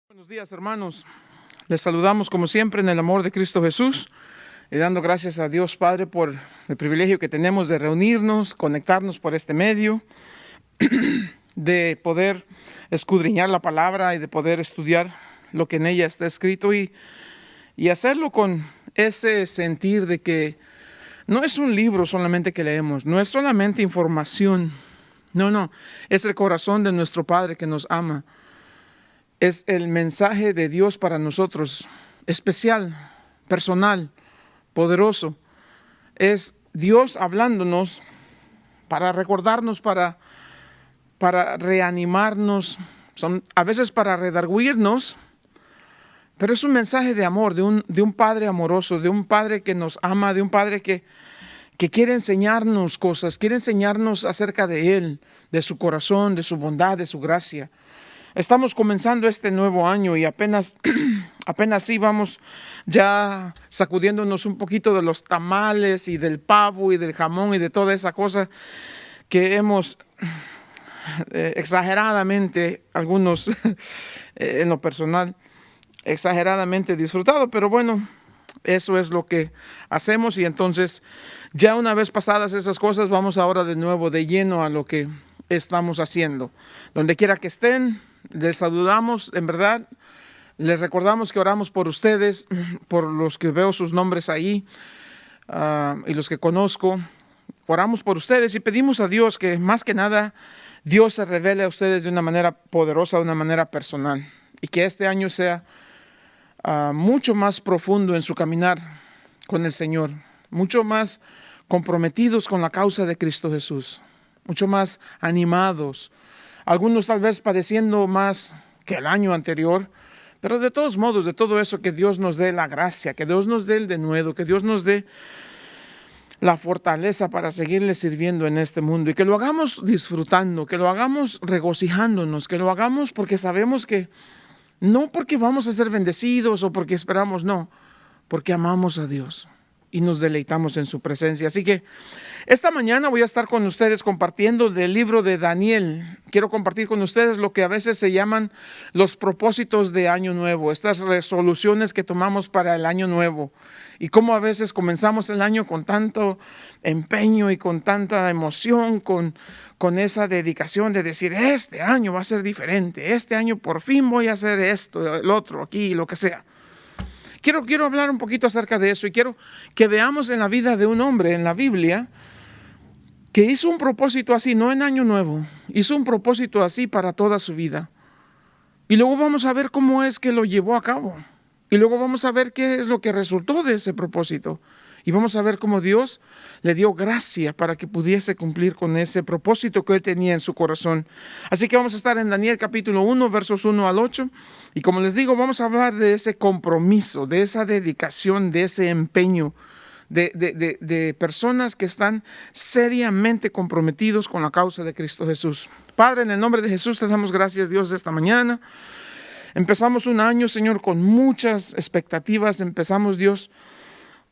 Buenos días, hermanos. Les saludamos como siempre en el amor de Cristo Jesús y dando gracias a Dios Padre por el privilegio que tenemos de reunirnos, conectarnos por este medio, de poder escudriñar la palabra y de poder estudiar lo que en ella está escrito y hacerlo con ese sentir de que no es un libro solamente que leemos, no es solamente información, no, es el corazón de nuestro Padre que nos ama. Es el mensaje de Dios para nosotros, especial, personal, poderoso. Es Dios hablándonos para recordarnos, para reanimarnos, a veces para redarguirnos, pero es un mensaje de amor, de un Padre amoroso, de un Padre que nos ama, de un Padre que quiere enseñarnos cosas, quiere enseñarnos acerca de Él, de su corazón, de su bondad, de su gracia. Estamos comenzando este nuevo año y apenas sí vamos ya sacudiéndonos un poquito de los tamales y del pavo y del jamón y de toda esa cosa que hemos exageradamente, algunos en lo personal, exageradamente disfrutado, pero bueno, eso es lo que hacemos y entonces ya una vez pasadas esas cosas vamos ahora de nuevo de lleno a lo que estamos haciendo. Donde quiera que estén, les saludamos, en verdad, les recordamos que oramos por ustedes, por los que veo sus nombres ahí y los que conozco. Oramos por ustedes y pedimos a Dios que más que nada Dios se revele a ustedes de una manera poderosa, de una manera personal y que este año sea mucho más profundo en su caminar con el Señor, mucho más comprometidos con la causa de Cristo Jesús, mucho más animados, algunos tal vez padeciendo más que el año anterior, pero de todos modos, de todo eso, que Dios nos dé la gracia, que Dios nos dé el denuedo, que Dios nos dé la fortaleza para seguirle sirviendo en este mundo y que lo hagamos disfrutando, que lo hagamos regocijándonos, que lo hagamos porque sabemos que no porque vamos a ser bendecidos o porque esperamos, no, porque amamos a Dios y nos deleitamos en su presencia. Así que esta mañana voy a estar con ustedes compartiendo del libro de Daniel. Quiero compartir con ustedes lo que a veces se llaman los propósitos de Año Nuevo, estas resoluciones que tomamos para el Año Nuevo y cómo a veces comenzamos el año con tanto empeño y con tanta emoción, con esa dedicación de decir, este año va a ser diferente, este año por fin voy a hacer esto, el otro, aquí, lo que sea. Quiero hablar un poquito acerca de eso y quiero que veamos en la vida de un hombre en la Biblia que hizo un propósito así, no en Año Nuevo, hizo un propósito así para toda su vida. Y luego vamos a ver cómo es que lo llevó a cabo. Y luego vamos a ver qué es lo que resultó de ese propósito. Y vamos a ver cómo Dios le dio gracia para que pudiese cumplir con ese propósito que él tenía en su corazón. Así que vamos a estar en Daniel capítulo 1, versos 1 al 8. Y como les digo, vamos a hablar de ese compromiso, de esa dedicación, de ese empeño, de personas que están seriamente comprometidos con la causa de Cristo Jesús. Padre, en el nombre de Jesús te damos gracias, Dios, de esta mañana. Empezamos un año, Señor, con muchas expectativas. Empezamos, Dios,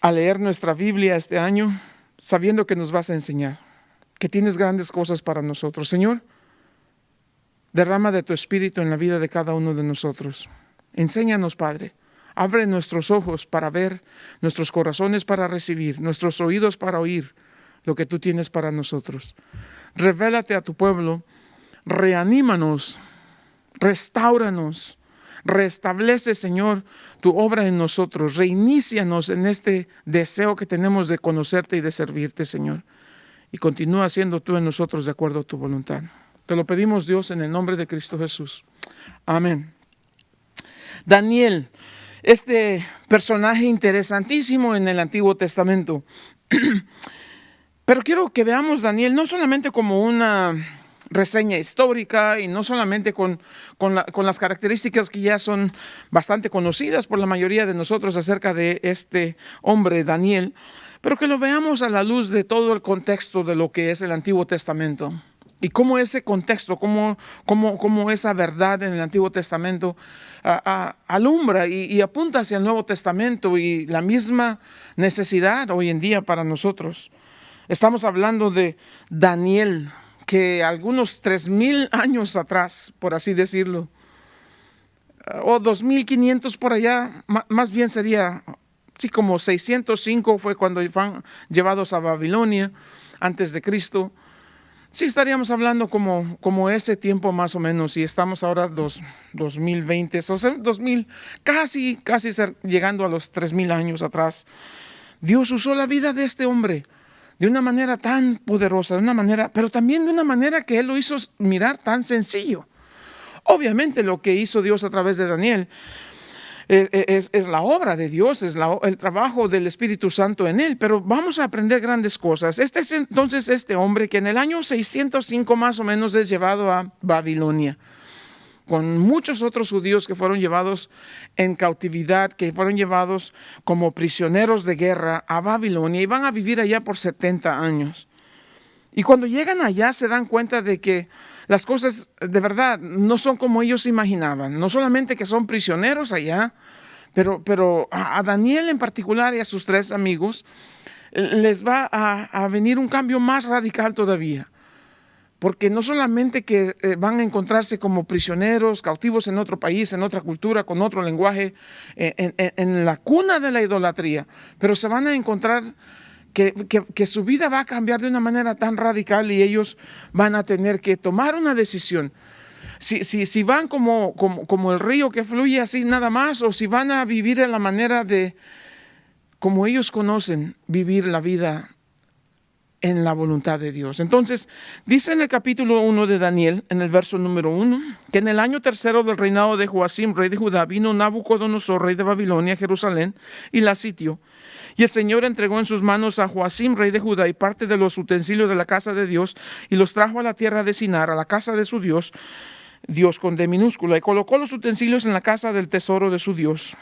a leer nuestra Biblia este año, sabiendo que nos vas a enseñar, que tienes grandes cosas para nosotros. Señor, derrama de tu Espíritu en la vida de cada uno de nosotros. Enséñanos, Padre. Abre nuestros ojos para ver, nuestros corazones para recibir, nuestros oídos para oír lo que tú tienes para nosotros. Revélate a tu pueblo, reanímanos, restáuranos. Restablece, Señor, tu obra en nosotros. Reinícianos en este deseo que tenemos de conocerte y de servirte, Señor. Y continúa siendo tú en nosotros de acuerdo a tu voluntad. Te lo pedimos, Dios, en el nombre de Cristo Jesús. Amén. Daniel, este personaje interesantísimo en el Antiguo Testamento. Pero quiero que veamos Daniel no solamente como una reseña histórica y no solamente con las características que ya son bastante conocidas por la mayoría de nosotros acerca de este hombre Daniel, pero que lo veamos a la luz de todo el contexto de lo que es el Antiguo Testamento y cómo ese contexto, cómo esa verdad en el Antiguo Testamento alumbra y apunta hacia el Nuevo Testamento y la misma necesidad hoy en día para nosotros. Estamos hablando de Daniel, que algunos 3,000 años atrás, por así decirlo, o 2500 por allá, más bien sería, sí, como 605 fue cuando fueron llevados a Babilonia antes de Cristo. Sí, estaríamos hablando como ese tiempo más o menos, y estamos ahora 2020, o sea, 2000, casi llegando a los 3000 años atrás. Dios usó la vida de este hombre de una manera tan poderosa, de una manera, pero también de una manera que Él lo hizo mirar tan sencillo. Obviamente lo que hizo Dios a través de Daniel es la obra de Dios, es el trabajo del Espíritu Santo en él, pero vamos a aprender grandes cosas. Este es entonces este hombre que en el año 605 más o menos es llevado a Babilonia, con muchos otros judíos que fueron llevados en cautividad, que fueron llevados como prisioneros de guerra a Babilonia y van a vivir allá por 70 años. Y cuando llegan allá se dan cuenta de que las cosas de verdad no son como ellos imaginaban. No solamente que son prisioneros allá, pero a Daniel en particular y a sus 3 amigos les va a venir un cambio más radical todavía. Porque no solamente que van a encontrarse como prisioneros, cautivos en otro país, en otra cultura, con otro lenguaje, en la cuna de la idolatría, pero se van a encontrar que su vida va a cambiar de una manera tan radical y ellos van a tener que tomar una decisión. Si van como el río que fluye así nada más, o si van a vivir en la manera de, como ellos conocen, vivir la vida en la voluntad de Dios. Entonces, dice en el capítulo 1 de Daniel, en el verso número 1, que en el año 3 del reinado de Joacim, rey de Judá, vino Nabucodonosor, rey de Babilonia, a Jerusalén, y la sitió. Y el Señor entregó en sus manos a Joacim, rey de Judá, y parte de los utensilios de la casa de Dios, y los trajo a la tierra de Sinar, a la casa de su Dios, Dios con D minúscula, y colocó los utensilios en la casa del tesoro de su Dios.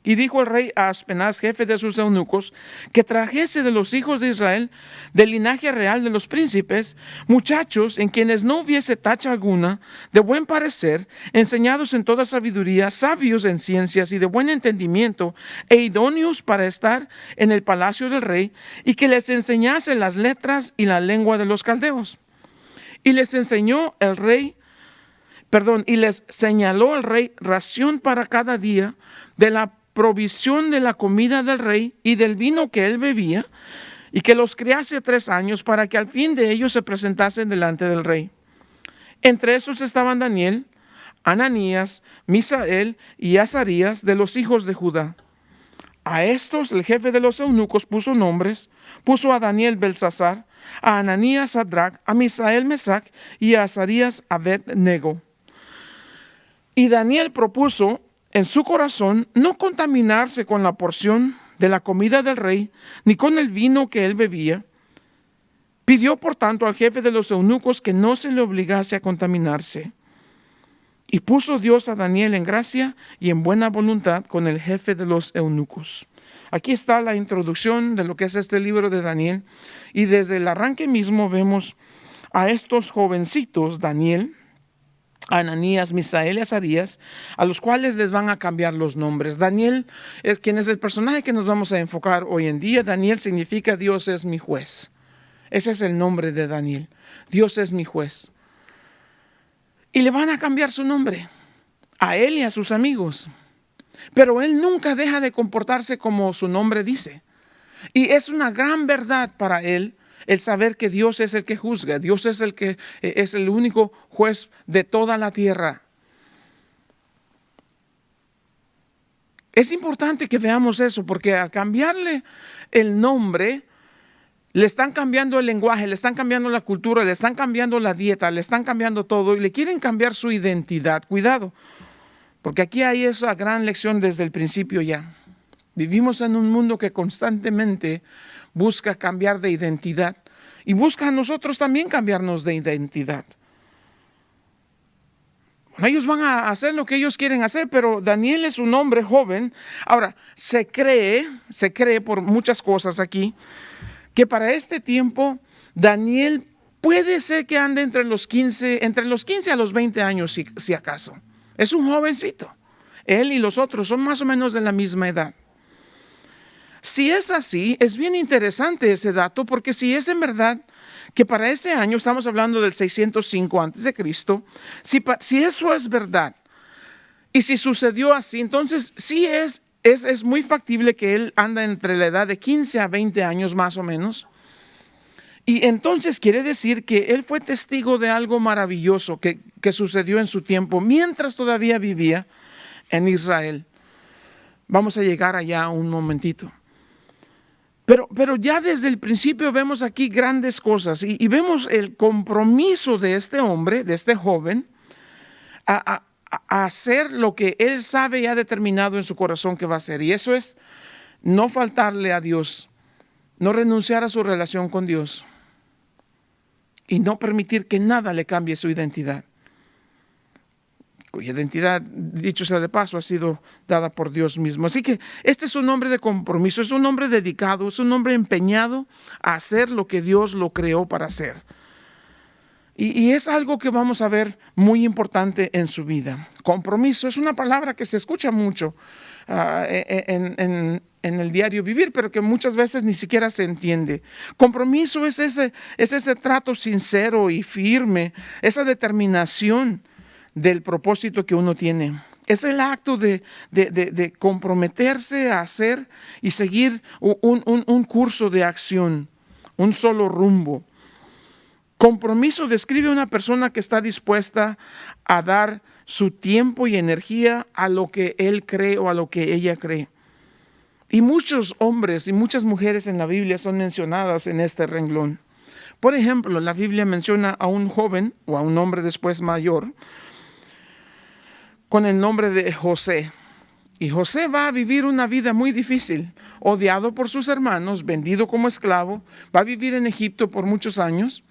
Y dijo el rey a Aspenaz, jefe de sus eunucos, que trajese de los hijos de Israel, del linaje real de los príncipes, muchachos en quienes no hubiese tacha alguna, de buen parecer, enseñados en toda sabiduría, sabios en ciencias y de buen entendimiento, e idóneos para estar en el palacio del rey, y que les enseñase las letras y la lengua de los caldeos. Y les enseñó el rey, y les señaló el rey ración para cada día de la provisión de la comida del rey y del vino que él bebía, y que los criase 3 años para que al fin de ellos se presentasen delante del rey. Entre esos estaban Daniel, Ananías, Misael y Azarías de los hijos de Judá. A estos el jefe de los eunucos puso nombres, puso a Daniel Belsasar, a Ananías Sadrac, a Misael Mesac y a Azarías Abed-nego. Y Daniel propuso en su corazón no contaminarse con la porción de la comida del rey, ni con el vino que él bebía. Pidió, por tanto, al jefe de los eunucos que no se le obligase a contaminarse. Y puso Dios a Daniel en gracia y en buena voluntad con el jefe de los eunucos. Aquí está la introducción de lo que es este libro de Daniel. Y desde el arranque mismo vemos a estos jovencitos, Daniel, Ananías, Misael y Azarías, a los cuales les van a cambiar los nombres. Daniel es quien es el personaje que nos vamos a enfocar hoy en día. Daniel significa Dios es mi juez. Ese es el nombre de Daniel. Dios es mi juez. Y le van a cambiar su nombre a él y a sus amigos. Pero él nunca deja de comportarse como su nombre dice. Y es una gran verdad para él el saber que Dios es el que juzga. Dios es el que es el único juez de toda la tierra. Es importante que veamos eso, porque al cambiarle el nombre, le están cambiando el lenguaje, le están cambiando la cultura, le están cambiando la dieta, le están cambiando todo y le quieren cambiar su identidad. Cuidado, porque aquí hay esa gran lección desde el principio ya. Vivimos en un mundo que constantemente busca cambiar de identidad y busca a nosotros también cambiarnos de identidad. Bueno, ellos van a hacer lo que ellos quieren hacer, pero Daniel es un hombre joven. Ahora, se cree por muchas cosas aquí, que para este tiempo Daniel puede ser que ande entre los 15 a los 20 años, si acaso. Es un jovencito. Él y los otros son más o menos de la misma edad. Si es así, es bien interesante ese dato, porque si es en verdad que para ese año, estamos hablando del 605 a.C., si eso es verdad, Y si sucedió así, entonces sí es muy factible que él anda entre la edad de 15 a 20 años más o menos. Y entonces quiere decir que él fue testigo de algo maravilloso que sucedió en su tiempo, mientras todavía vivía en Israel. Vamos a llegar allá un momentito. Pero ya desde el principio vemos aquí grandes cosas y vemos el compromiso de este hombre, de este joven, a hacer lo que él sabe y ha determinado en su corazón que va a hacer. Y eso es no faltarle a Dios, no renunciar a su relación con Dios y no permitir que nada le cambie su identidad, cuya identidad, dicho sea de paso, ha sido dada por Dios mismo. Así que este es un hombre de compromiso, es un hombre dedicado, es un hombre empeñado a hacer lo que Dios lo creó para hacer. Y es algo que vamos a ver muy importante en su vida. Compromiso es una palabra que se escucha mucho en el diario vivir, pero que muchas veces ni siquiera se entiende. Compromiso es ese trato sincero y firme, esa determinación del propósito que uno tiene. Es el acto de comprometerse a hacer y seguir un curso de acción, un solo rumbo. Compromiso describe a una persona que está dispuesta a dar su tiempo y energía a lo que él cree o a lo que ella cree. Y muchos hombres y muchas mujeres en la Biblia son mencionadas en este renglón. Por ejemplo, la Biblia menciona a un joven o a un hombre después mayor con el nombre de José. Y José va a vivir una vida muy difícil, odiado por sus hermanos, vendido como esclavo, va a vivir en Egipto por muchos años.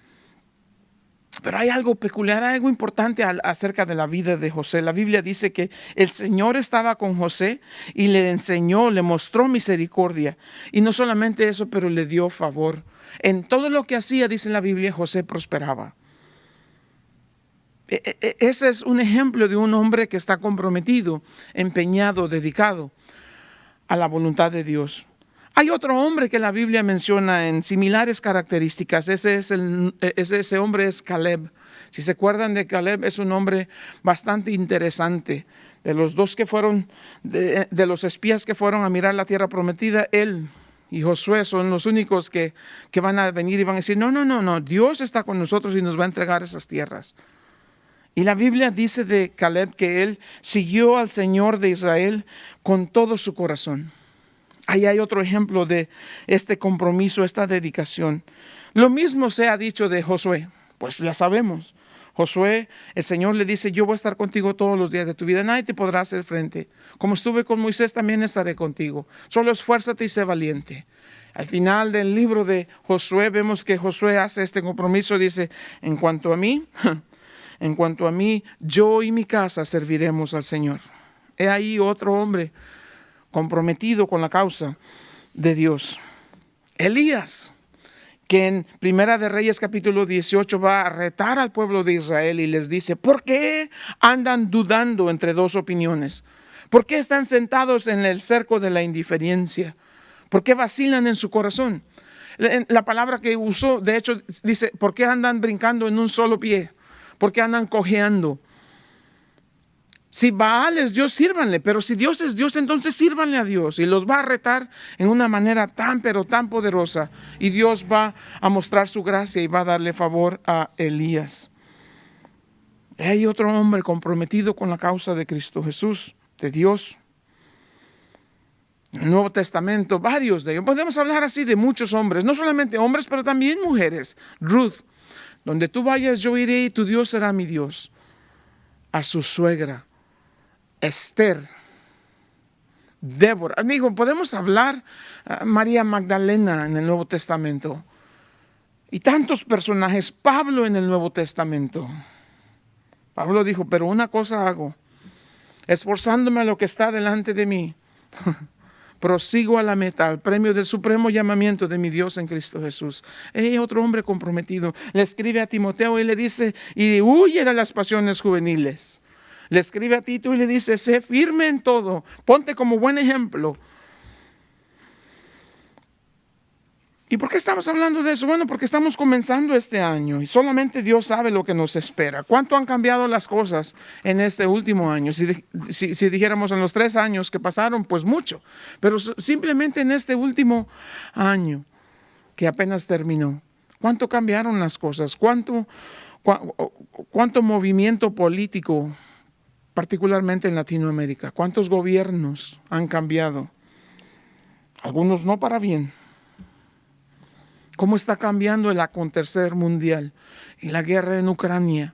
Pero hay algo peculiar, algo importante acerca de la vida de José. La Biblia dice que el Señor estaba con José y le enseñó, le mostró misericordia. Y no solamente eso, pero le dio favor. En todo lo que hacía, dice la Biblia, José prosperaba. Ese es un ejemplo de un hombre que está comprometido, empeñado, dedicado a la voluntad de Dios. Hay otro hombre que la Biblia menciona en similares características. Ese hombre es Caleb. Si se acuerdan de Caleb, es un hombre bastante interesante. De los dos que fueron, de los espías que fueron a mirar la tierra prometida, él y Josué son los únicos que van a venir y van a decir, no, Dios está con nosotros y nos va a entregar esas tierras. Y la Biblia dice de Caleb que él siguió al Señor de Israel con todo su corazón. Ahí hay otro ejemplo de este compromiso, esta dedicación. Lo mismo se ha dicho de Josué, pues ya sabemos. Josué, el Señor le dice, yo voy a estar contigo todos los días de tu vida, nadie te podrá hacer frente. Como estuve con Moisés, también estaré contigo. Solo esfuérzate y sé valiente. Al final del libro de Josué, vemos que Josué hace este compromiso, dice, en cuanto a mí, yo y mi casa serviremos al Señor. He ahí otro hombre comprometido con la causa de Dios. Elías, que en Primera de Reyes capítulo 18 va a retar al pueblo de Israel y les dice, ¿por qué andan dudando entre dos opiniones? ¿Por qué están sentados en el cerco de la indiferencia? ¿Por qué vacilan en su corazón? La palabra que usó, de hecho, dice, ¿por qué andan brincando en un solo pie? ¿Por qué andan cojeando? Si Baal es Dios, sírvanle, pero si Dios es Dios, entonces sírvanle a Dios. Y los va a retar en una manera pero tan poderosa. Y Dios va a mostrar su gracia y va a darle favor a Elías. Hay otro hombre comprometido con la causa de Cristo Jesús, de Dios. En el Nuevo Testamento, varios de ellos. Podemos hablar así de muchos hombres, no solamente hombres, pero también mujeres. Ruth, donde tú vayas yo iré y tu Dios será mi Dios. A su suegra. Esther, Débora, amigo, podemos hablar María Magdalena en el Nuevo Testamento y tantos personajes, Pablo en el Nuevo Testamento. Pablo dijo, pero una cosa hago, esforzándome a lo que está delante de mí, prosigo a la meta, al premio del supremo llamamiento de mi Dios en Cristo Jesús. Otro hombre comprometido le escribe a Timoteo y le dice, y huye de las pasiones juveniles. Le escribe a Tito y le dice, sé firme en todo, ponte como buen ejemplo. ¿Y por qué estamos hablando de eso? Bueno, porque estamos comenzando este año y solamente Dios sabe lo que nos espera. ¿Cuánto han cambiado las cosas en este último año? Si dijéramos en los 3 años que pasaron, pues mucho. Pero simplemente en este último año que apenas terminó, ¿cuánto cambiaron las cosas? ¿Cuánto movimiento político, particularmente en Latinoamérica? ¿Cuántos gobiernos han cambiado? Algunos no para bien. ¿Cómo está cambiando el acontecer mundial y la guerra en Ucrania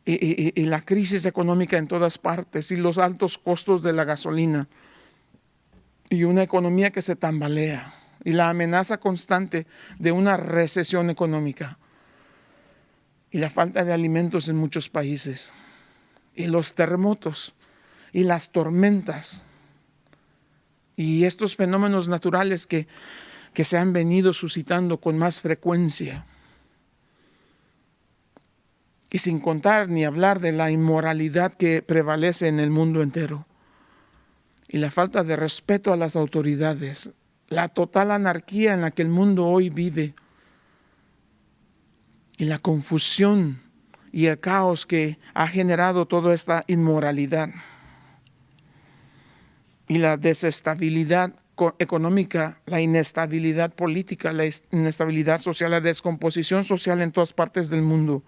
y la crisis económica en todas partes y los altos costos de la gasolina y una economía que se tambalea y la amenaza constante de una recesión económica y la falta de alimentos en muchos países y los terremotos y las tormentas y estos fenómenos naturales que se han venido suscitando con más frecuencia? Y sin contar ni hablar de la inmoralidad que prevalece en el mundo entero y la falta de respeto a las autoridades, la total anarquía en la que el mundo hoy vive y la confusión y el caos que ha generado toda esta inmoralidad y la desestabilidad económica, la inestabilidad política, la inestabilidad social, la descomposición social en todas partes del mundo.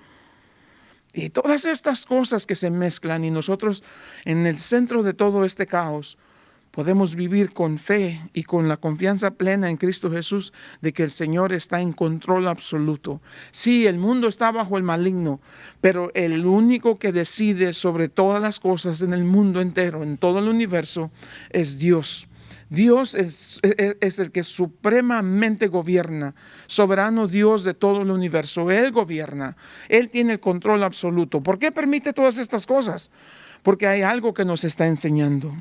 Y todas estas cosas que se mezclan y nosotros en el centro de todo este caos podemos vivir con fe y con la confianza plena en Cristo Jesús de que el Señor está en control absoluto. Sí, el mundo está bajo el maligno, pero el único que decide sobre todas las cosas en el mundo entero, en todo el universo, es Dios. Dios es el que supremamente gobierna, soberano Dios de todo el universo. Él gobierna, Él tiene el control absoluto. ¿Por qué permite todas estas cosas? Porque hay algo que nos está enseñando.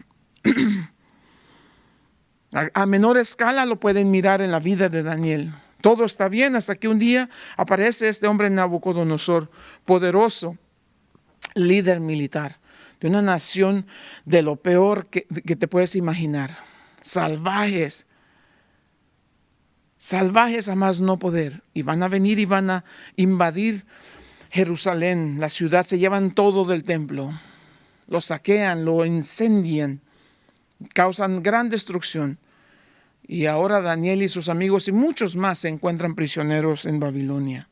A menor escala lo pueden mirar en la vida de Daniel. Todo está bien hasta que un día aparece este hombre Nabucodonosor, poderoso, líder militar de una nación de lo peor que te puedes imaginar. Salvajes a más no poder, y van a venir y van a invadir Jerusalén, la ciudad, se llevan todo del templo, lo saquean, lo incendian, causan gran destrucción. Y ahora Daniel y sus amigos y muchos más se encuentran prisioneros en Babilonia.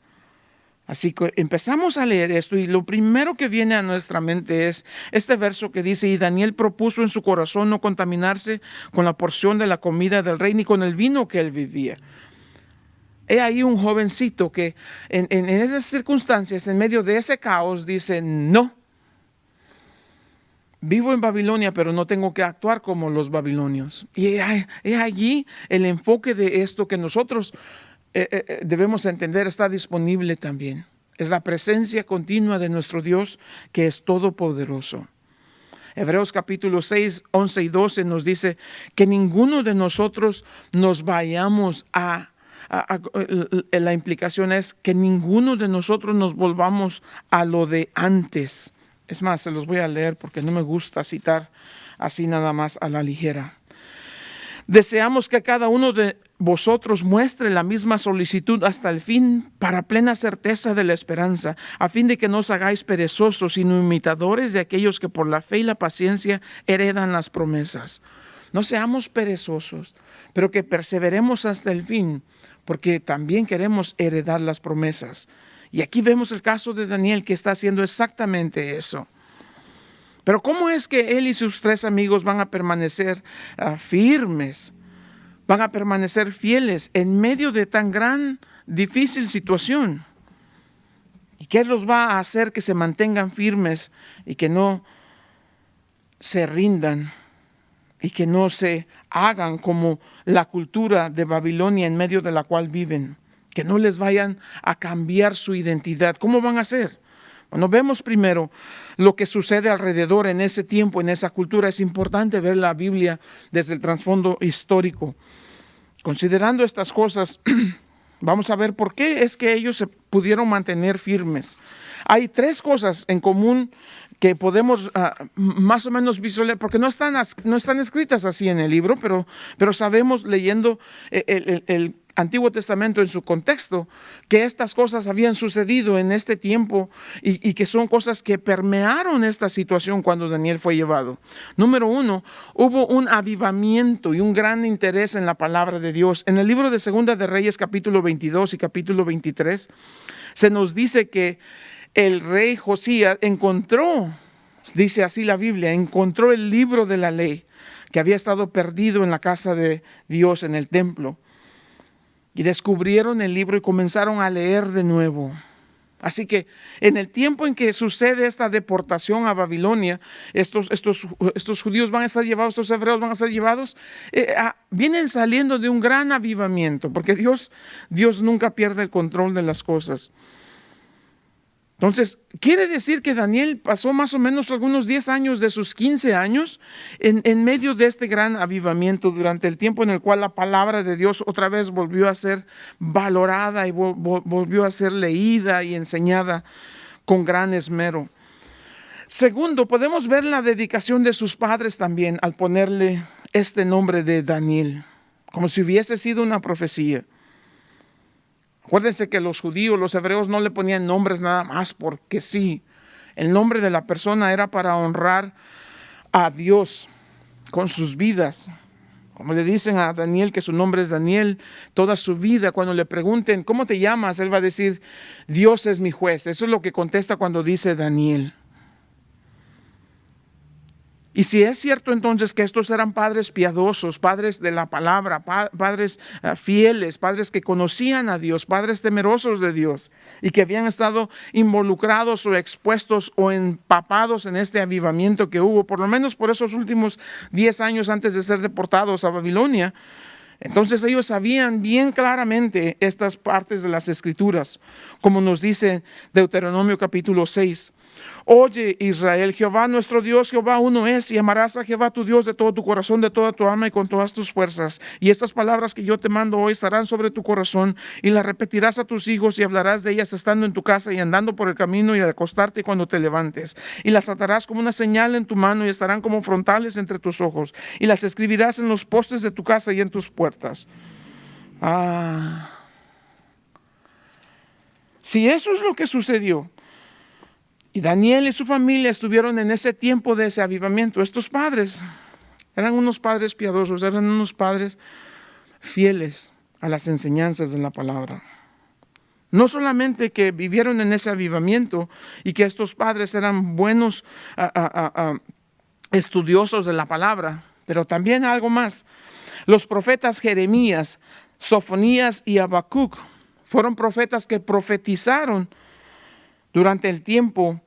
Así que empezamos a leer esto y lo primero que viene a nuestra mente es este verso que dice: y Daniel propuso en su corazón no contaminarse con la porción de la comida del rey ni con el vino que él vivía. He ahí un jovencito que en esas circunstancias, en medio de ese caos, dice: no, vivo en Babilonia, pero no tengo que actuar como los babilonios. Y he allí el enfoque de esto que nosotros debemos entender está disponible también. Es la presencia continua de nuestro Dios que es todopoderoso. Hebreos capítulo 6, 11 y 12 nos dice que ninguno de nosotros nos vayamos la implicación es que ninguno de nosotros nos volvamos a lo de antes. Es más, se los voy a leer porque no me gusta citar así nada más a la ligera. Deseamos que cada uno de vosotros muestre la misma solicitud hasta el fin, para plena certeza de la esperanza, a fin de que no os hagáis perezosos, sino imitadores de aquellos que por la fe y la paciencia heredan las promesas. No seamos perezosos, pero que perseveremos hasta el fin, porque también queremos heredar las promesas. Y aquí vemos el caso de Daniel, que está haciendo exactamente eso. Pero ¿cómo es que él y sus 3 amigos van a permanecer firmes? Van a permanecer fieles en medio de tan difícil situación. ¿Y qué los va a hacer que se mantengan firmes y que no se rindan y que no se hagan como la cultura de Babilonia en medio de la cual viven? Que no les vayan a cambiar su identidad. ¿Cómo van a hacer? Bueno, vemos primero lo que sucede alrededor en ese tiempo, en esa cultura. Es importante ver la Biblia desde el trasfondo histórico. Considerando estas cosas, vamos a ver por qué es que ellos pudieron mantener firmes. Hay tres cosas en común que podemos más o menos visualizar, porque no están escritas así en el libro, pero sabemos leyendo el Antiguo Testamento en su contexto que estas cosas habían sucedido en este tiempo y que son cosas que permearon esta situación cuando Daniel fue llevado. Número uno, hubo un avivamiento y un gran interés en la palabra de Dios. En el libro de Segunda de Reyes, capítulo 22 y capítulo 23, se nos dice que el rey Josías encontró, dice así la Biblia, encontró el libro de la ley que había estado perdido en la casa de Dios en el templo. Y descubrieron el libro y comenzaron a leer de nuevo. Así que en el tiempo en que sucede esta deportación a Babilonia, estos judíos van a ser llevados, estos hebreos van a ser llevados, vienen saliendo de un gran avivamiento, porque Dios nunca pierde el control de las cosas. Entonces, quiere decir que Daniel pasó más o menos algunos 10 años de sus 15 años en medio de este gran avivamiento, durante el tiempo en el cual la palabra de Dios otra vez volvió a ser valorada y volvió a ser leída y enseñada con gran esmero. Segundo, podemos ver la dedicación de sus padres también al ponerle este nombre de Daniel, como si hubiese sido una profecía. Acuérdense que los judíos, los hebreos no le ponían nombres nada más porque sí. El nombre de la persona era para honrar a Dios con sus vidas. Como le dicen a Daniel que su nombre es Daniel, toda su vida, cuando le pregunten ¿cómo te llamas?, él va a decir Dios es mi juez. Eso es lo que contesta cuando dice Daniel. Y si es cierto entonces que estos eran padres piadosos, padres de la palabra, padres fieles, padres que conocían a Dios, padres temerosos de Dios y que habían estado involucrados o expuestos o empapados en este avivamiento que hubo, por lo menos por esos últimos 10 años antes de ser deportados a Babilonia, entonces ellos sabían bien claramente estas partes de las Escrituras, como nos dice Deuteronomio capítulo 6. Oye Israel, Jehová nuestro Dios, Jehová uno es, y amarás a Jehová tu Dios de todo tu corazón, de toda tu alma y con todas tus fuerzas. Y estas palabras que yo te mando hoy estarán sobre tu corazón y las repetirás a tus hijos y hablarás de ellas estando en tu casa y andando por el camino y al acostarte cuando te levantes. Y las atarás como una señal en tu mano y estarán como frontales entre tus ojos. Y las escribirás en los postes de tu casa y en tus puertas. Si eso es lo que sucedió, y Daniel y su familia estuvieron en ese tiempo de ese avivamiento, estos padres eran unos padres piadosos, eran unos padres fieles a las enseñanzas de la palabra. No solamente que vivieron en ese avivamiento y que estos padres eran buenos estudiosos de la palabra, pero también algo más. Los profetas Jeremías, Sofonías y Habacuc fueron profetas que profetizaron durante el tiempo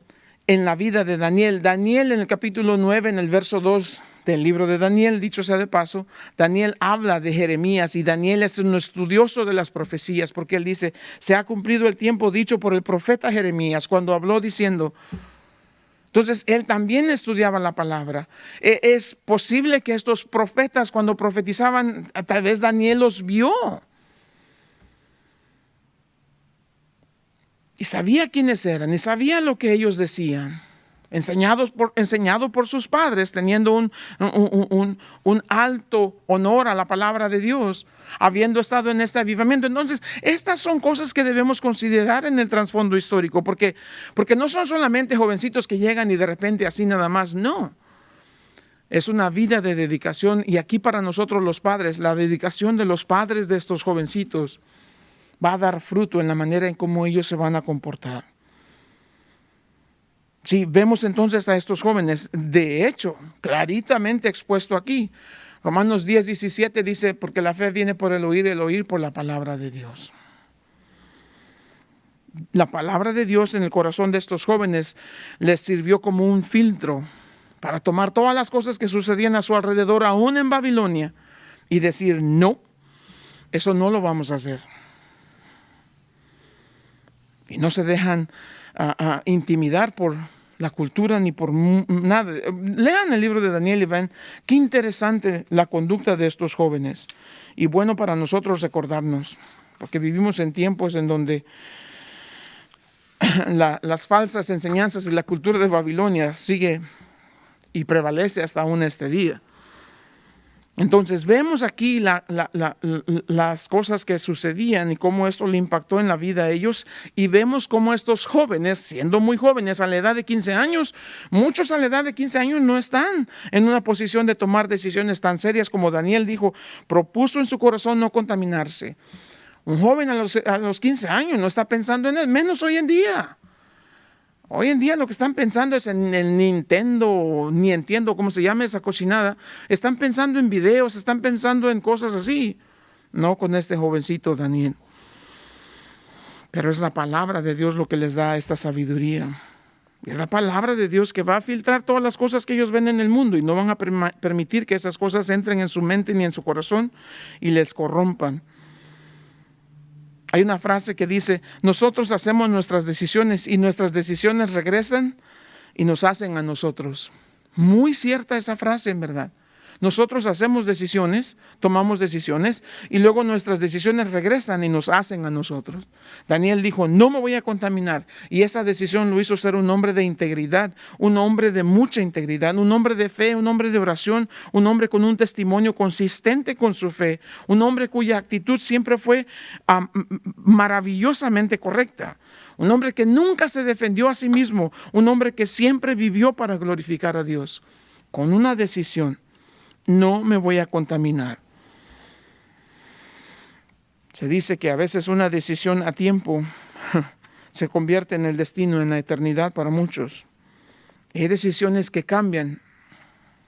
en la vida de Daniel. Daniel en el capítulo 9, en el verso 2 del libro de Daniel, dicho sea de paso, Daniel habla de Jeremías y Daniel es un estudioso de las profecías porque él dice, se ha cumplido el tiempo dicho por el profeta Jeremías cuando habló diciendo. Entonces él también estudiaba la palabra. Es posible que estos profetas cuando profetizaban, tal vez Daniel los vio. Y sabía quiénes eran y sabía lo que ellos decían, enseñado por sus padres, teniendo un alto honor a la palabra de Dios, habiendo estado en este avivamiento. Entonces, estas son cosas que debemos considerar en el trasfondo histórico, porque no son solamente jovencitos que llegan y de repente así nada más, no. Es una vida de dedicación y aquí para nosotros los padres, la dedicación de los padres de estos jovencitos va a dar fruto en la manera en cómo ellos se van a comportar. Sí, vemos entonces a estos jóvenes, de hecho, claritamente expuesto aquí. Romanos 10:17 dice, porque la fe viene por el oír por la palabra de Dios. La palabra de Dios en el corazón de estos jóvenes les sirvió como un filtro para tomar todas las cosas que sucedían a su alrededor, aún en Babilonia, y decir, no, eso no lo vamos a hacer. Y no se dejan intimidar por la cultura ni por nada. Lean el libro de Daniel y ven qué interesante la conducta de estos jóvenes. Y bueno para nosotros recordarnos, porque vivimos en tiempos en donde las falsas enseñanzas y la cultura de Babilonia sigue y prevalece hasta aún este día. Entonces vemos aquí las cosas que sucedían y cómo esto le impactó en la vida a ellos, y vemos cómo estos jóvenes, siendo muy jóvenes a la edad de 15 años, muchos a la edad de 15 años no están en una posición de tomar decisiones tan serias como Daniel dijo, propuso en su corazón no contaminarse. Un joven a los 15 años no está pensando en él, menos hoy en día. Hoy en día lo que están pensando es en el Nintendo, ni entiendo cómo se llama esa cochinada. Están pensando en videos, están pensando en cosas así. No con este jovencito Daniel. Pero es la palabra de Dios lo que les da esta sabiduría. Es la palabra de Dios que va a filtrar todas las cosas que ellos ven en el mundo y no van a permitir que esas cosas entren en su mente ni en su corazón y les corrompan. Hay una frase que dice, nosotros hacemos nuestras decisiones y nuestras decisiones regresan y nos hacen a nosotros. Muy cierta esa frase, en verdad. Nosotros hacemos decisiones, tomamos decisiones y luego nuestras decisiones regresan y nos hacen a nosotros. Daniel dijo, no me voy a contaminar, y esa decisión lo hizo ser un hombre de integridad, un hombre de mucha integridad, un hombre de fe, un hombre de oración, un hombre con un testimonio consistente con su fe, un hombre cuya actitud siempre fue maravillosamente correcta. Un hombre que nunca se defendió a sí mismo, un hombre que siempre vivió para glorificar a Dios, con una decisión. No me voy a contaminar. Se dice que a veces una decisión a tiempo se convierte en el destino, en la eternidad para muchos. Hay decisiones que cambian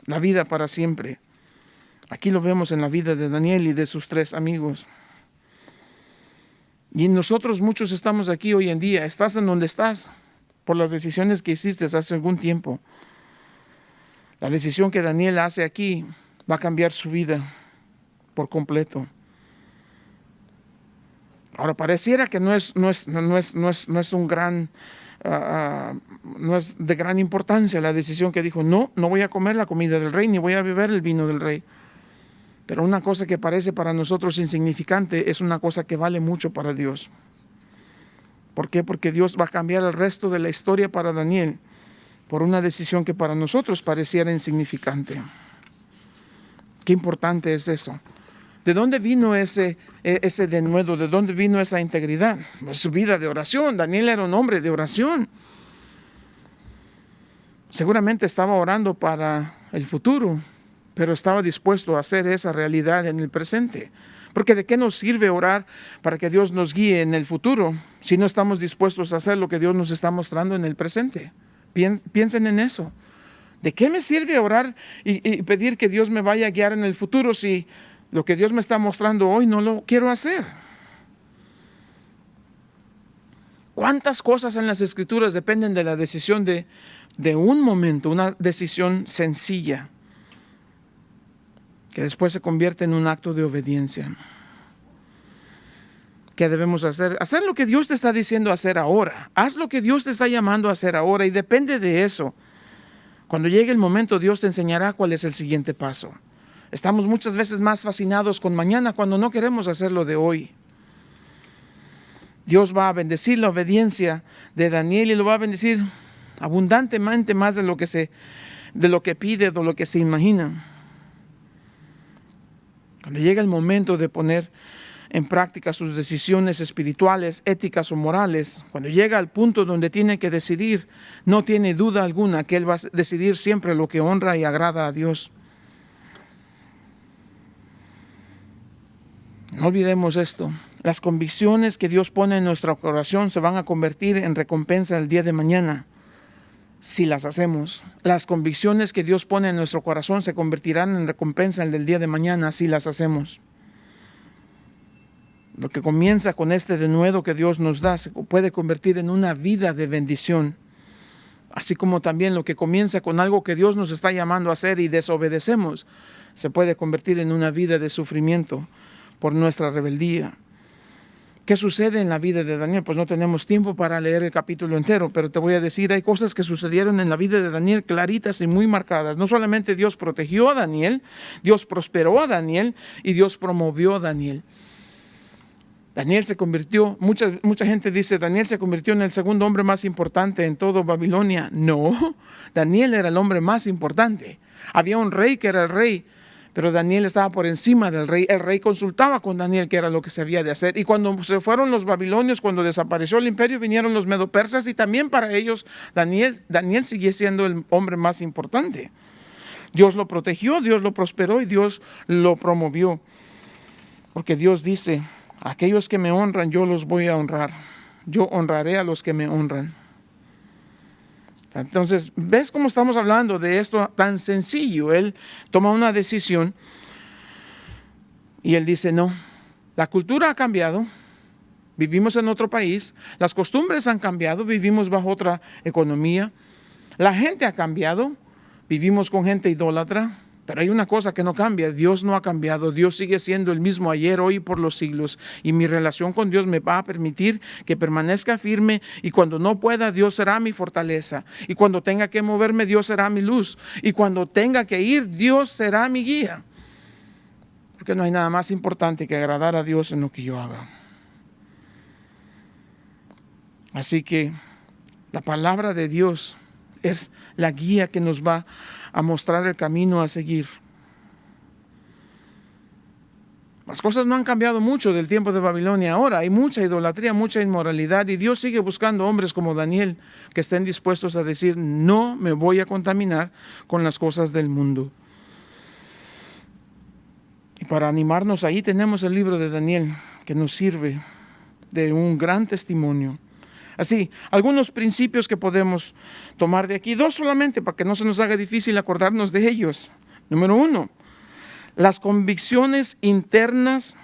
la vida para siempre. Aquí lo vemos en la vida de Daniel y de sus 3 amigos. Y nosotros muchos estamos aquí hoy en día. Estás en donde estás por las decisiones que hiciste hace algún tiempo. La decisión que Daniel hace aquí va a cambiar su vida por completo. Ahora pareciera que no es un gran, no es de gran importancia la decisión que dijo, no voy a comer la comida del rey, ni voy a beber el vino del rey. Pero una cosa que parece para nosotros insignificante es una cosa que vale mucho para Dios. ¿Por qué? Porque Dios va a cambiar el resto de la historia para Daniel por una decisión que para nosotros pareciera insignificante. Qué importante es eso. ¿De dónde vino ese denuedo? ¿De dónde vino esa integridad? Pues su vida de oración. Daniel era un hombre de oración. Seguramente estaba orando para el futuro, pero estaba dispuesto a hacer esa realidad en el presente. Porque ¿de qué nos sirve orar para que Dios nos guíe en el futuro si no estamos dispuestos a hacer lo que Dios nos está mostrando en el presente? Piensen en eso. ¿De qué me sirve orar y pedir que Dios me vaya a guiar en el futuro si lo que Dios me está mostrando hoy no lo quiero hacer? ¿Cuántas cosas en las Escrituras dependen de la decisión de un momento, una decisión sencilla, que después se convierte en un acto de obediencia? ¿Qué debemos hacer? Hacer lo que Dios te está diciendo hacer ahora. Haz lo que Dios te está llamando a hacer ahora y depende de eso. Cuando llegue el momento, Dios te enseñará cuál es el siguiente paso. Estamos muchas veces más fascinados con mañana cuando no queremos hacer lo de hoy. Dios va a bendecir la obediencia de Daniel y lo va a bendecir abundantemente más de lo que pide, de lo que se imagina. Cuando llega el momento de poner en práctica sus decisiones espirituales, éticas o morales, cuando llega al punto donde tiene que decidir, no tiene duda alguna que él va a decidir siempre lo que honra y agrada a Dios. No olvidemos esto. Las convicciones que Dios pone en nuestra corazón se van a convertir en recompensa el día de mañana si las hacemos. Las convicciones que Dios pone en nuestro corazón se convertirán en recompensa el del día de mañana si las hacemos. Lo que comienza con este denuedo que Dios nos da se puede convertir en una vida de bendición. Así como también lo que comienza con algo que Dios nos está llamando a hacer y desobedecemos, se puede convertir en una vida de sufrimiento por nuestra rebeldía. ¿Qué sucede en la vida de Daniel? Pues no tenemos tiempo para leer el capítulo entero, pero te voy a decir, hay cosas que sucedieron en la vida de Daniel claritas y muy marcadas. No solamente Dios protegió a Daniel, Dios prosperó a Daniel y Dios promovió a Daniel. Daniel se convirtió, mucha gente dice, Daniel se convirtió en el segundo hombre más importante en todo Babilonia. No, Daniel era el hombre más importante. Había un rey que era el rey, pero Daniel estaba por encima del rey. El rey consultaba con Daniel qué era lo que se había de hacer. Y cuando se fueron los babilonios, cuando desapareció el imperio, vinieron los medopersas y también para ellos Daniel sigue siendo el hombre más importante. Dios lo protegió, Dios lo prosperó y Dios lo promovió. Porque Dios dice, aquellos que me honran, yo los voy a honrar. Yo honraré a los que me honran. Entonces, ¿ves cómo estamos hablando de esto tan sencillo? Él toma una decisión y él dice, no, la cultura ha cambiado, vivimos en otro país, las costumbres han cambiado, vivimos bajo otra economía, la gente ha cambiado, vivimos con gente idólatra. Pero hay una cosa que no cambia, Dios no ha cambiado, Dios sigue siendo el mismo ayer, hoy y por los siglos. Y mi relación con Dios me va a permitir que permanezca firme y cuando no pueda, Dios será mi fortaleza. Y cuando tenga que moverme, Dios será mi luz. Y cuando tenga que ir, Dios será mi guía. Porque no hay nada más importante que agradar a Dios en lo que yo haga. Así que la palabra de Dios es la guía que nos va a mostrar el camino a seguir. Las cosas no han cambiado mucho del tiempo de Babilonia. Ahora hay mucha idolatría, mucha inmoralidad y Dios sigue buscando hombres como Daniel que estén dispuestos a decir, no me voy a contaminar con las cosas del mundo. Y para animarnos ahí tenemos el libro de Daniel que nos sirve de un gran testimonio. Así, algunos principios que podemos tomar de aquí, dos solamente para que no se nos haga difícil acordarnos de ellos. Número 1, las convicciones internas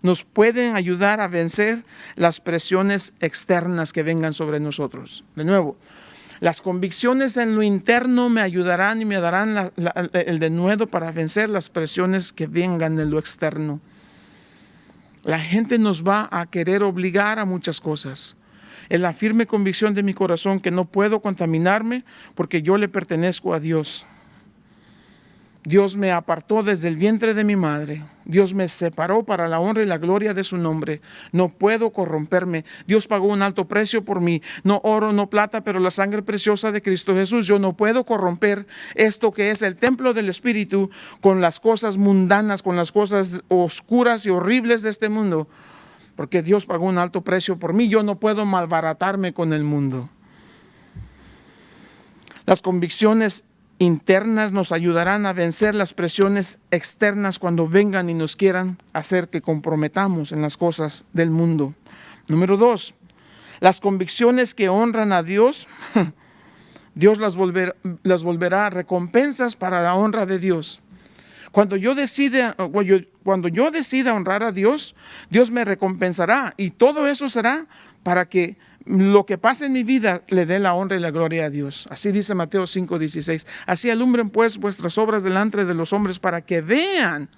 nos pueden ayudar a vencer las presiones externas que vengan sobre nosotros. De nuevo, las convicciones en lo interno me ayudarán y me darán el denuedo para vencer las presiones que vengan de lo externo. La gente nos va a querer obligar a muchas cosas. En la firme convicción de mi corazón que no puedo contaminarme porque yo le pertenezco a Dios. Dios me apartó desde el vientre de mi madre. Dios me separó para la honra y la gloria de su nombre. No puedo corromperme. Dios pagó un alto precio por mí. No oro, no plata, pero la sangre preciosa de Cristo Jesús. Yo no puedo corromper esto que es el templo del Espíritu con las cosas mundanas, con las cosas oscuras y horribles de este mundo. Porque Dios pagó un alto precio por mí. Yo no puedo malbaratarme con el mundo. Las convicciones internas nos ayudarán a vencer las presiones externas cuando vengan y nos quieran hacer que comprometamos en las cosas del mundo. Número 2, las convicciones que honran a Dios, Dios las volverá recompensas para la honra de Dios. Cuando yo decida honrar a Dios, Dios me recompensará y todo eso será para que lo que pase en mi vida le dé la honra y la gloria a Dios. Así dice Mateo 5:16. Así alumbren pues vuestras obras delante de los hombres para que vean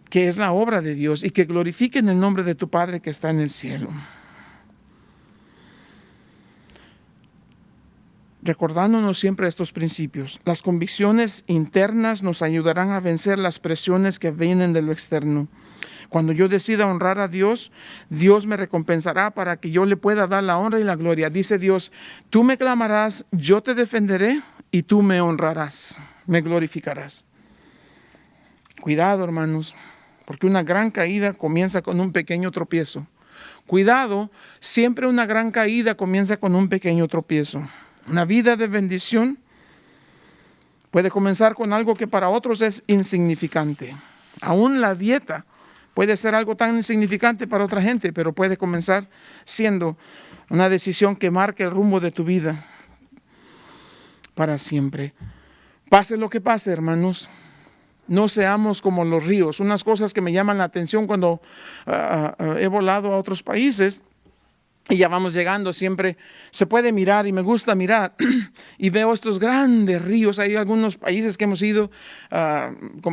que es la obra de Dios y que glorifiquen el nombre de tu Padre que está en el cielo. Recordándonos siempre estos principios, las convicciones internas nos ayudarán a vencer las presiones que vienen de lo externo. Cuando yo decida honrar a Dios, Dios me recompensará para que yo le pueda dar la honra y la gloria. Dice Dios, tú me clamarás, yo te defenderé y tú me honrarás, me glorificarás. Cuidado, hermanos, porque una gran caída comienza con un pequeño tropiezo. Cuidado, siempre una gran caída comienza con un pequeño tropiezo. Una vida de bendición puede comenzar con algo que para otros es insignificante. Aún la dieta puede ser algo tan insignificante para otra gente, pero puede comenzar siendo una decisión que marque el rumbo de tu vida para siempre. Pase lo que pase, hermanos, no seamos como los ríos. Unas cosas que me llaman la atención cuando he volado a otros países, y ya vamos llegando, siempre se puede mirar y me gusta mirar y veo estos grandes ríos. Hay algunos países que hemos ido,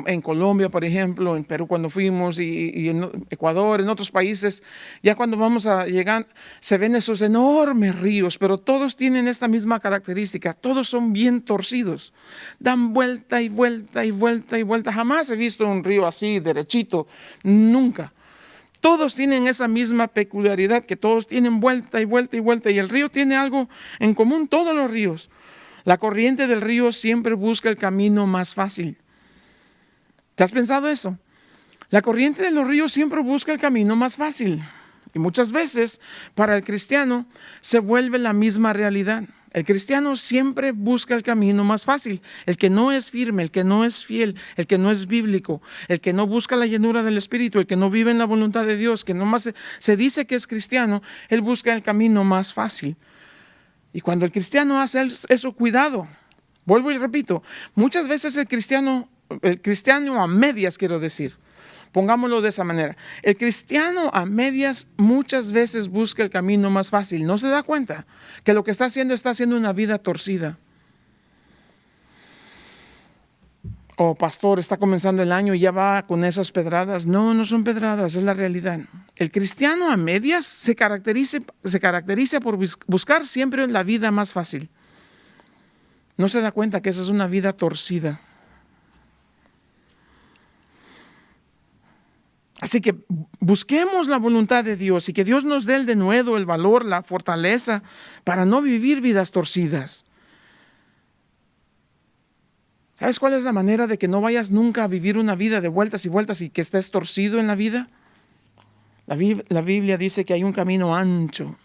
en Colombia, por ejemplo, en Perú cuando fuimos y en Ecuador, en otros países. Ya cuando vamos a llegar se ven esos enormes ríos, pero todos tienen esta misma característica. Todos son bien torcidos. Dan vuelta y vuelta y vuelta y vuelta. Jamás he visto un río así, derechito. Nunca. Todos tienen esa misma peculiaridad, que todos tienen vuelta y vuelta y vuelta. Y el río tiene algo en común, todos los ríos. La corriente del río siempre busca el camino más fácil. ¿Te has pensado eso? La corriente de los ríos siempre busca el camino más fácil. Y muchas veces para el cristiano se vuelve la misma realidad. El cristiano siempre busca el camino más fácil. El que no es firme, el que no es fiel, el que no es bíblico, el que no busca la llenura del Espíritu, el que no vive en la voluntad de Dios, que nomás se dice que es cristiano, él busca el camino más fácil. Y cuando el cristiano hace eso, cuidado. Vuelvo y repito, muchas veces el cristiano a medias, quiero decir, pongámoslo de esa manera. El cristiano a medias muchas veces busca el camino más fácil. No se da cuenta que lo que está haciendo una vida torcida. Oh, pastor, está comenzando el año y ya va con esas pedradas. No, no son pedradas, es la realidad. El cristiano a medias se caracteriza por buscar siempre la vida más fácil. No se da cuenta que esa es una vida torcida. Así que busquemos la voluntad de Dios y que Dios nos dé el denuedo, el valor, la fortaleza para no vivir vidas torcidas. ¿Sabes cuál es la manera de que no vayas nunca a vivir una vida de vueltas y vueltas y que estés torcido en la vida? La Biblia dice que hay un camino ancho,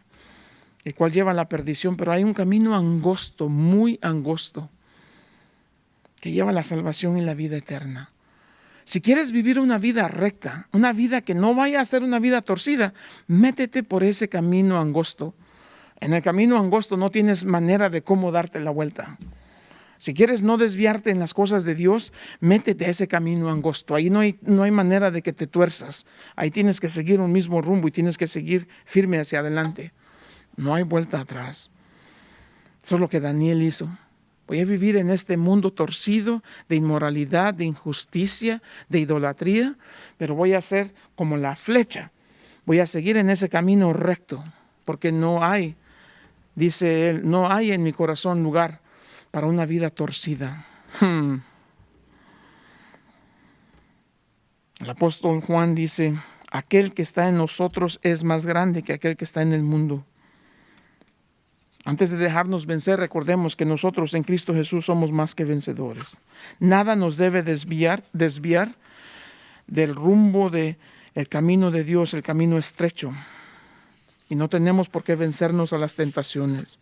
el cual lleva a la perdición, pero hay un camino angosto, muy angosto, que lleva a la salvación y la vida eterna. Si quieres vivir una vida recta, una vida que no vaya a ser una vida torcida, métete por ese camino angosto. En el camino angosto no tienes manera de cómo darte la vuelta. Si quieres no desviarte en las cosas de Dios, métete a ese camino angosto. Ahí no hay manera de que te tuerzas. Ahí tienes que seguir un mismo rumbo y tienes que seguir firme hacia adelante. No hay vuelta atrás. Eso es lo que Daniel hizo. Voy a vivir en este mundo torcido de inmoralidad, de injusticia, de idolatría, pero voy a ser como la flecha. Voy a seguir en ese camino recto, porque no hay, dice él, no hay en mi corazón lugar para una vida torcida. El apóstol Juan dice, aquel que está en nosotros es más grande que aquel que está en el mundo. Antes de dejarnos vencer, recordemos que nosotros en Cristo Jesús somos más que vencedores. Nada nos debe desviar del rumbo del camino de Dios, el camino estrecho. Y no tenemos por qué vencernos a las tentaciones.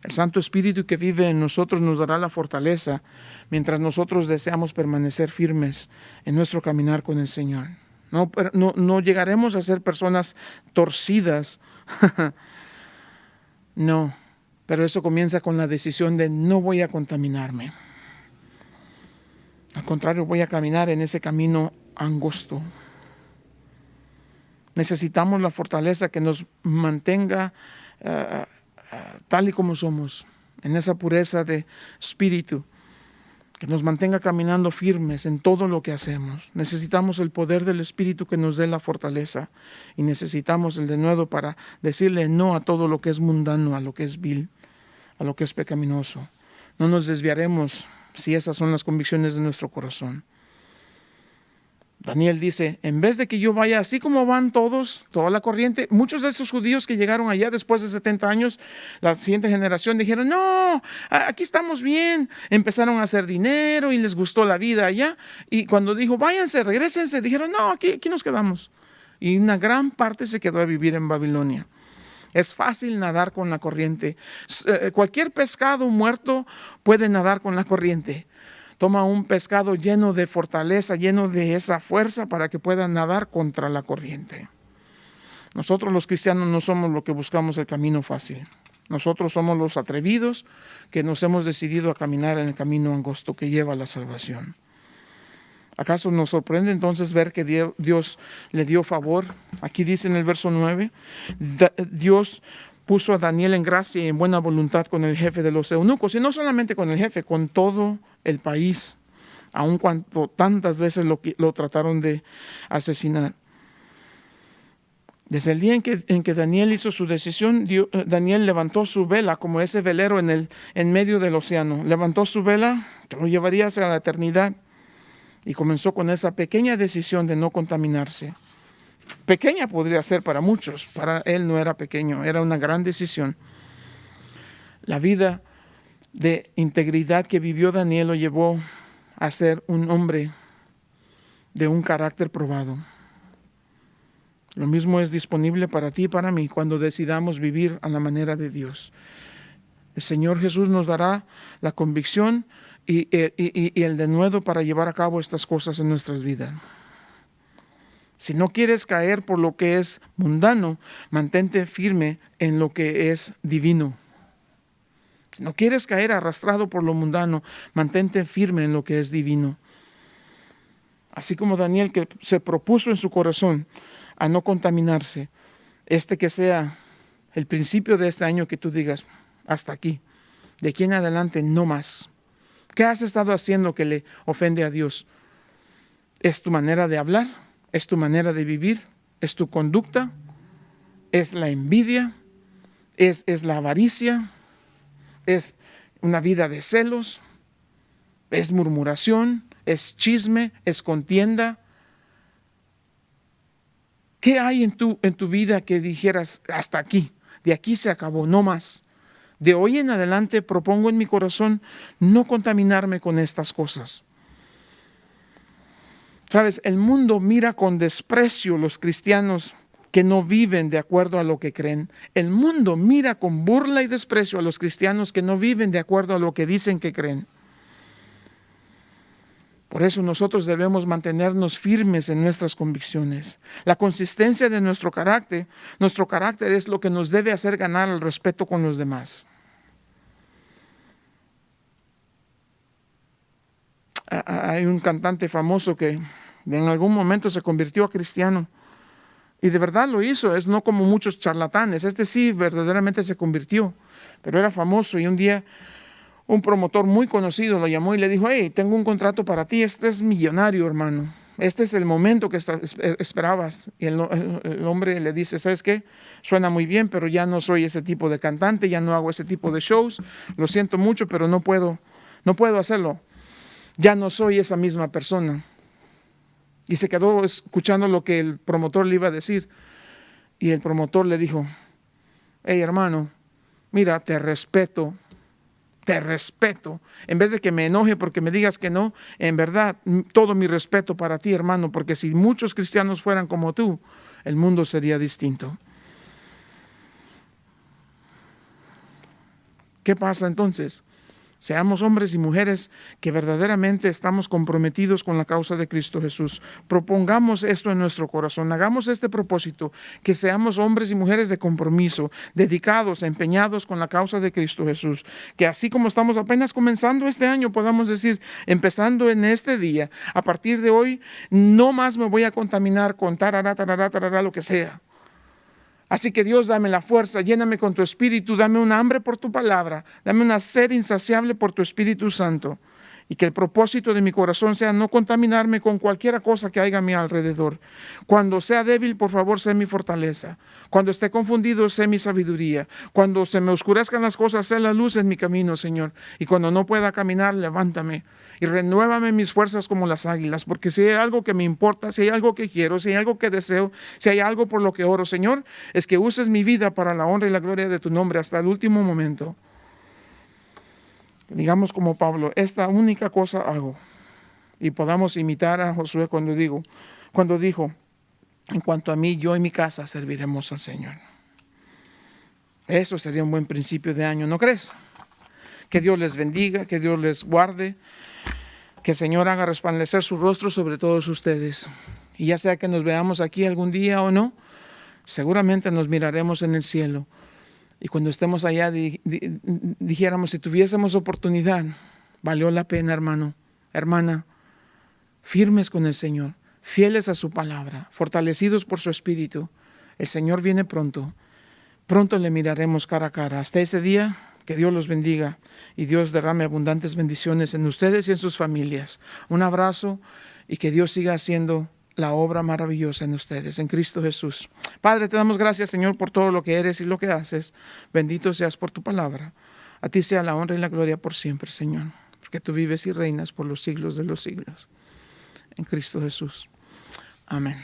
El Santo Espíritu que vive en nosotros nos dará la fortaleza mientras nosotros deseamos permanecer firmes en nuestro caminar con el Señor. No llegaremos a ser personas torcidas. No, pero eso comienza con la decisión de no voy a contaminarme. Al contrario, voy a caminar en ese camino angosto. Necesitamos la fortaleza que nos mantenga tal y como somos, en esa pureza de espíritu, que nos mantenga caminando firmes en todo lo que hacemos. Necesitamos el poder del Espíritu que nos dé la fortaleza y necesitamos el denuedo para decirle no a todo lo que es mundano, a lo que es vil, a lo que es pecaminoso. No nos desviaremos si esas son las convicciones de nuestro corazón. Daniel dice, en vez de que yo vaya así como van todos, toda la corriente, muchos de estos judíos que llegaron allá después de 70 años, la siguiente generación dijeron, no, aquí estamos bien. Empezaron a hacer dinero y les gustó la vida allá. Y cuando dijo, váyanse, regrésense, dijeron, no, aquí nos quedamos. Y una gran parte se quedó a vivir en Babilonia. Es fácil nadar con la corriente. Cualquier pescado muerto puede nadar con la corriente. Toma un pescado lleno de fortaleza, lleno de esa fuerza para que pueda nadar contra la corriente. Nosotros los cristianos no somos los que buscamos el camino fácil. Nosotros somos los atrevidos que nos hemos decidido a caminar en el camino angosto que lleva a la salvación. ¿Acaso nos sorprende entonces ver que Dios le dio favor? Aquí dice en el verso 9, Dios puso a Daniel en gracia y en buena voluntad con el jefe de los eunucos, y no solamente con el jefe, con todo el país, aun cuando tantas veces lo trataron de asesinar. Desde el día en que Daniel hizo su decisión, Daniel levantó su vela como ese velero en medio del océano. Levantó su vela que lo llevaría hacia la eternidad y comenzó con esa pequeña decisión de no contaminarse. Pequeña podría ser para muchos, para él no era pequeño, era una gran decisión. La vida de integridad que vivió Daniel lo llevó a ser un hombre de un carácter probado. Lo mismo es disponible para ti y para mí cuando decidamos vivir a la manera de Dios. El Señor Jesús nos dará la convicción y el denuedo para llevar a cabo estas cosas en nuestras vidas. Si no quieres caer por lo que es mundano, mantente firme en lo que es divino. Si no quieres caer arrastrado por lo mundano, mantente firme en lo que es divino. Así como Daniel, que se propuso en su corazón a no contaminarse, que sea el principio de este año que tú digas, hasta aquí, de aquí en adelante no más. ¿Qué has estado haciendo que le ofende a Dios? ¿Es tu manera de hablar? ¿Es tu manera de vivir? ¿Es tu conducta? ¿Es la envidia? ¿Es la avaricia? ¿Es una vida de celos? ¿Es murmuración? ¿Es chisme? ¿Es contienda? ¿Qué hay en tu vida que dijeras hasta aquí? De aquí se acabó, no más. De hoy en adelante propongo en mi corazón no contaminarme con estas cosas. Sabes, el mundo mira con desprecio los cristianos que no viven de acuerdo a lo que creen. El mundo mira con burla y desprecio a los cristianos que no viven de acuerdo a lo que dicen que creen. Por eso nosotros debemos mantenernos firmes en nuestras convicciones. La consistencia de nuestro carácter es lo que nos debe hacer ganar el respeto con los demás. Hay un cantante famoso que en algún momento se convirtió a cristiano y de verdad lo hizo, es no como muchos charlatanes. Sí verdaderamente se convirtió, pero era famoso y un día un promotor muy conocido lo llamó y le dijo: hey, tengo un contrato para ti, es millonario, hermano. Este es el momento que esperabas. Y el hombre le dice: ¿sabes qué? Suena muy bien, pero ya no soy ese tipo de cantante, ya no hago ese tipo de shows. Lo siento mucho, pero no puedo hacerlo. Ya no soy esa misma persona. Y se quedó escuchando lo que el promotor le iba a decir. Y el promotor le dijo: hey, hermano, mira, te respeto. En vez de que me enoje porque me digas que no, en verdad, todo mi respeto para ti, hermano, porque si muchos cristianos fueran como tú, el mundo sería distinto. ¿Qué pasa entonces? Seamos hombres y mujeres que verdaderamente estamos comprometidos con la causa de Cristo Jesús. Propongamos esto en nuestro corazón, hagamos este propósito, que seamos hombres y mujeres de compromiso, dedicados, empeñados con la causa de Cristo Jesús. Que así como estamos apenas comenzando este año, podamos decir, empezando en este día, a partir de hoy, no más me voy a contaminar con tarará, lo que sea. Así que Dios, dame la fuerza, lléname con tu Espíritu, dame un hambre por tu palabra, dame una sed insaciable por tu Espíritu Santo. Y que el propósito de mi corazón sea no contaminarme con cualquier cosa que haya a mi alrededor. Cuando sea débil, por favor, sé mi fortaleza. Cuando esté confundido, sé mi sabiduría. Cuando se me oscurezcan las cosas, sé la luz en mi camino, Señor. Y cuando no pueda caminar, levántame y renuévame mis fuerzas como las águilas. Porque si hay algo que me importa, si hay algo que quiero, si hay algo que deseo, si hay algo por lo que oro, Señor, es que uses mi vida para la honra y la gloria de tu nombre hasta el último momento. Digamos como Pablo, esta única cosa hago. Y podamos imitar a Josué cuando dijo, en cuanto a mí, yo y mi casa serviremos al Señor. Eso sería un buen principio de año, ¿no crees? Que Dios les bendiga, que Dios les guarde, que el Señor haga resplandecer su rostro sobre todos ustedes. Y ya sea que nos veamos aquí algún día o no, seguramente nos miraremos en el cielo. Y cuando estemos allá dijéramos, si tuviésemos oportunidad, valió la pena, hermano, hermana, firmes con el Señor, fieles a su palabra, fortalecidos por su Espíritu. El Señor viene pronto, pronto le miraremos cara a cara. Hasta ese día, que Dios los bendiga y Dios derrame abundantes bendiciones en ustedes y en sus familias. Un abrazo y que Dios siga haciendo la obra maravillosa en ustedes, en Cristo Jesús. Padre, te damos gracias, Señor, por todo lo que eres y lo que haces. Bendito seas por tu palabra. A ti sea la honra y la gloria por siempre, Señor, porque tú vives y reinas por los siglos de los siglos. En Cristo Jesús. Amén.